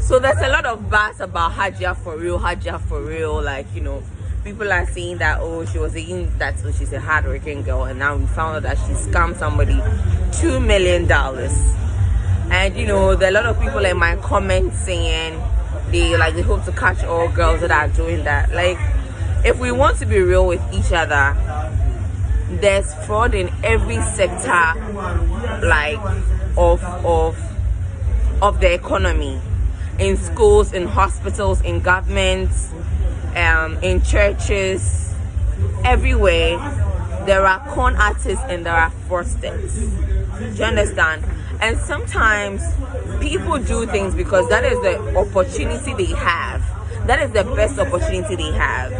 So there's a lot of buzz about Hajia for real, like, you know, people are saying that, oh, she was saying that, so she's a hardworking girl, and now we found out that she scammed somebody $2 million. And you know, there are a lot of people in my comments saying they hope to catch all girls that are doing that. Like, if we want to be real with each other, there's fraud in every sector, like of the economy, in schools, in hospitals, in governments, in churches, everywhere. There are con artists and there are fraudsters. Do you understand? And sometimes people do things because that is the opportunity they have. That is the best opportunity they have.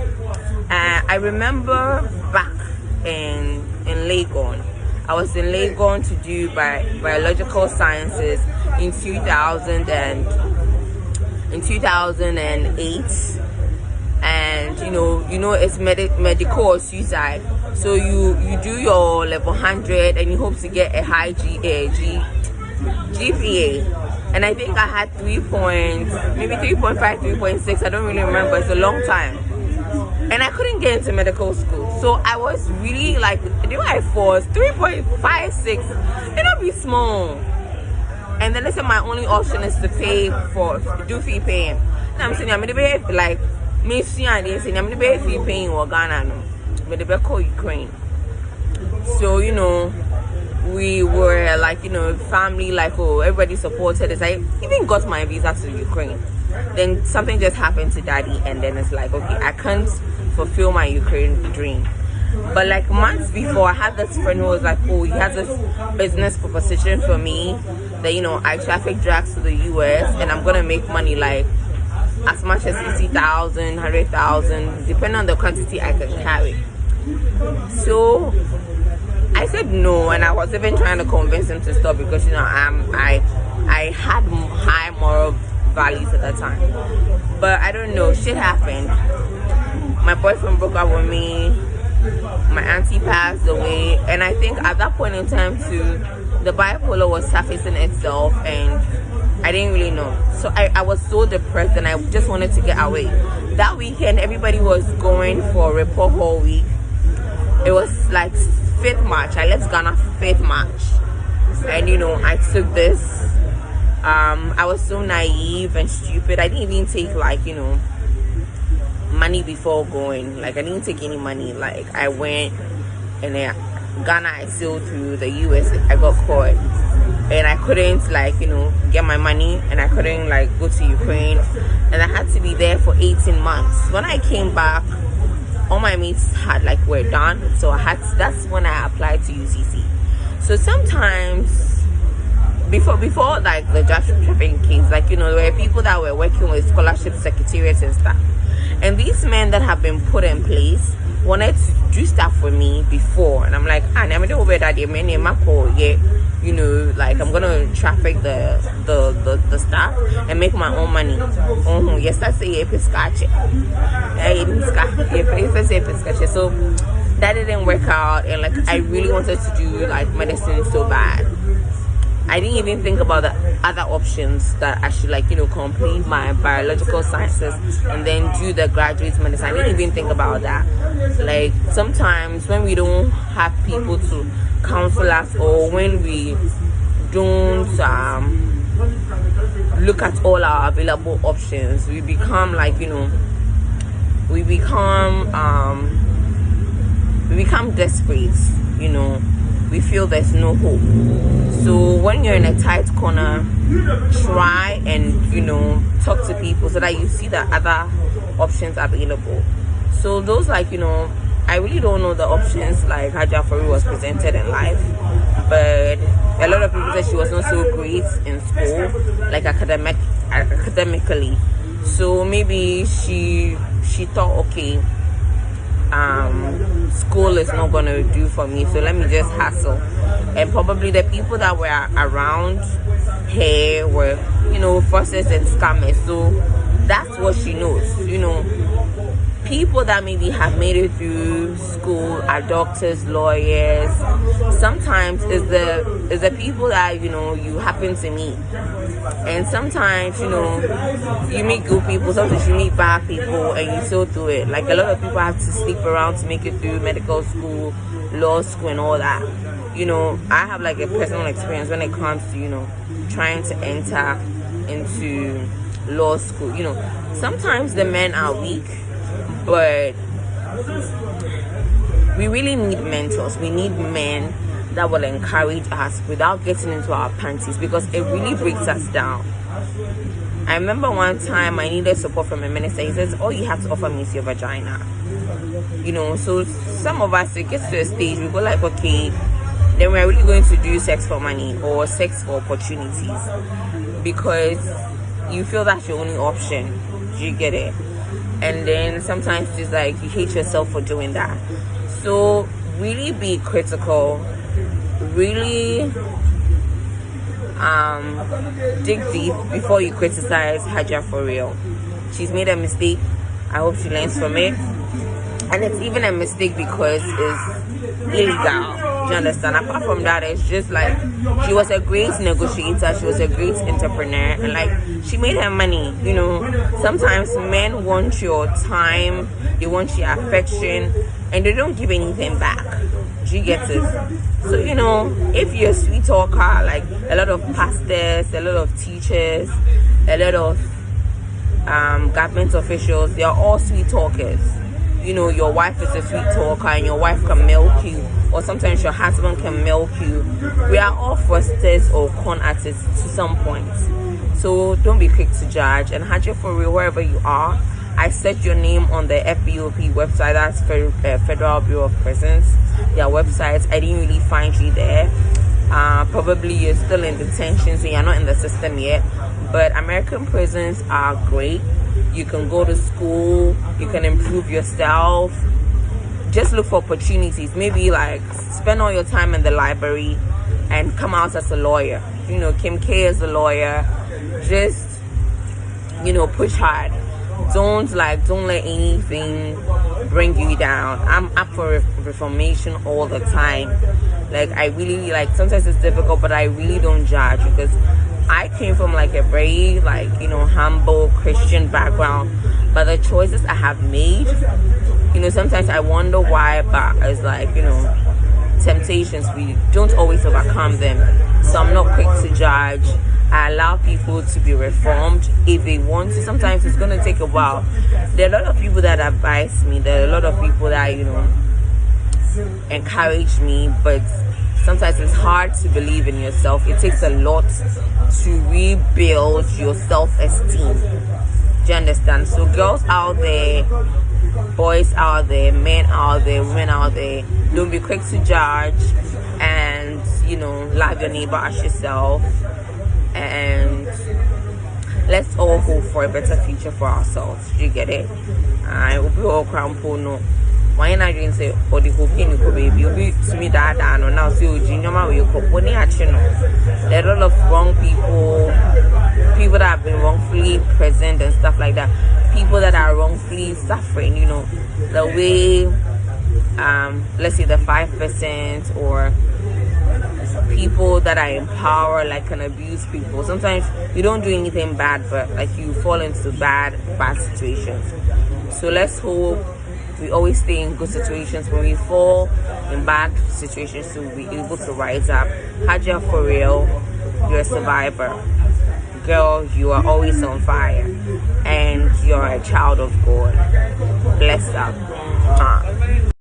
I remember back in Legon, I was in Legon to do biological sciences in 2008, and you know it's medical or suicide. So you do your level 100 and you hope to get a high GPA, and I think I had 3.5, 3.6. I don't really remember. It's a long time, and I couldn't get into medical school. So I was really like, do I force 3.56? It'll be small. And then they said my only option is to pay for fee paying. And I'm saying I'm gonna be like me. I'm gonna be fee paying or Ghana. No, I'm gonna be call Ukraine. So you know, we were like, you know, family, like, oh, everybody supported us. I even got my visa to Ukraine. Then something just happened to daddy, and then it's like, okay, I can't fulfill my Ukraine dream. But like months before, I had this friend who was like, oh, he has this business proposition for me that, you know, I traffic drugs to the US and I'm gonna make money like as much as 50,000, 100,000, depending on the quantity I can carry. So I said no, and I was even trying to convince him to stop because, you know, I had high moral values at that time. But I don't know, shit happened. My boyfriend broke up with me, my auntie passed away, and I think at that point in time too, the bipolar was surfacing itself, and I didn't really know. So I was so depressed, and I just wanted to get away. That weekend, everybody was going for report hall week. It was like 5th March. I left Ghana 5th March, and you know, I took this. I was so naive and stupid. I didn't even take, like, you know, money before going. Like, I didn't take any money. Like, I went, and then Ghana, I sailed through the US. I got caught, and I couldn't, like, you know, get my money, and I couldn't, like, go to Ukraine, and I had to be there for 18 months. When I came back, all my mates had, like, were done, so that's when I applied to UCC. So sometimes before like the drug trafficking case, like, you know, there were people that were working with scholarship secretariats and stuff, and these men that have been put in place wanted to do stuff for me before, and I'm like, I'm over that you know, like, I'm gonna traffic the stuff and make my own money. Yes, that's a so that didn't work out, and like, I really wanted to do like medicine so bad. I didn't even think about the other options, that I should, like, you know, complete my biological sciences and then do the graduate medicine. I didn't even think about that. Like, sometimes when we don't have people to counsel us, or when we don't look at all our available options, we become, like, you know, we become desperate, you know. We feel there's no hope. So when you're in a tight corner, try and, you know, talk to people so that you see the other options available. So those, like, you know, I really don't know the options like Hajia Faru was presented in life, but a lot of people said she was not so great in school, like academically. So maybe she thought, okay, school is not gonna do for me, so let me just hustle. And probably the people that were around her were, you know, forces and scammers. So that's what she knows, you know. people that maybe have made it through school are doctors, lawyers. Sometimes is the people that you happen to meet, and sometimes you meet good people, sometimes you meet bad people, and you still do it. Like a lot of people have to sleep around to make it through medical school, law school, and all that. I have like a personal experience when it comes to trying to enter into law school. Sometimes the men are weak, but we really need mentors. We need men that will encourage us without getting into our panties, because it really breaks us down. I remember one time I needed support from a minister. He says, all you have to offer me is your vagina. So some of us, it gets to a stage we go like, okay, then we're really going to do sex for money or sex for opportunities, because you feel that's your only option. Do you get it? And then sometimes it's like you hate yourself for doing that. So really be critical, really dig deep before you criticize Haja for real. She's made a mistake. I hope she learns from it. And it's even a mistake because it's illegal. Do you understand? Apart from that, it's just like she was a great negotiator, she was a great entrepreneur, and like she made her money. Sometimes men want your time, they want your affection, and they don't give anything back. Do you get it? So if you're a sweet talker, like a lot of pastors, a lot of teachers, a lot of government officials, they are all sweet talkers. Your wife is a sweet talker and your wife can milk you, or sometimes your husband can milk you. We are all fraudsters or con artists to some point. So don't be quick to judge. And Haja for real, wherever you are, I set your name on the FBOP website. That's Federal Bureau of Prisons, their website. I didn't really find you there. Probably you're still in detention, so you're not in the system yet. But American prisons are great. You can go to school, you can improve yourself. Just look for opportunities. Maybe like spend all your time in the library and come out as a lawyer. Kim K is a lawyer. Just push hard. Don't let anything bring you down. I'm up for reformation all the time. Like I really sometimes it's difficult, but I really don't judge, because I came from like a very humble Christian background, but the choices I have made, sometimes I wonder why, but it's like temptations, we don't always overcome them. So I'm not quick to judge. I allow people to be reformed if they want to. Sometimes it's going to take a while. There are a lot of people that advise me. There are a lot of people that encourage me, but sometimes it's hard to believe in yourself. It takes a lot to rebuild your self-esteem. Do you understand? So girls out there, boys out there, men out there, women out there, don't be quick to judge, and love your neighbor as yourself, and let's all hope for a better future for ourselves. Do you get it? I hope you all no. Why not doing say or the hoping you could baby to me that no now see you could when there are a lot of wrong people that have been wrongfully present and stuff like that, people that are wrongfully suffering, the way let's say the 5% or people that are in power can abuse people. Sometimes you don't do anything bad, but you fall into bad situations. So let's hope we always stay in good situations. When we fall in bad situations, to be able to rise up. Haja for real, you're a survivor. Girl, you are always on fire, and you're a child of God. Bless up.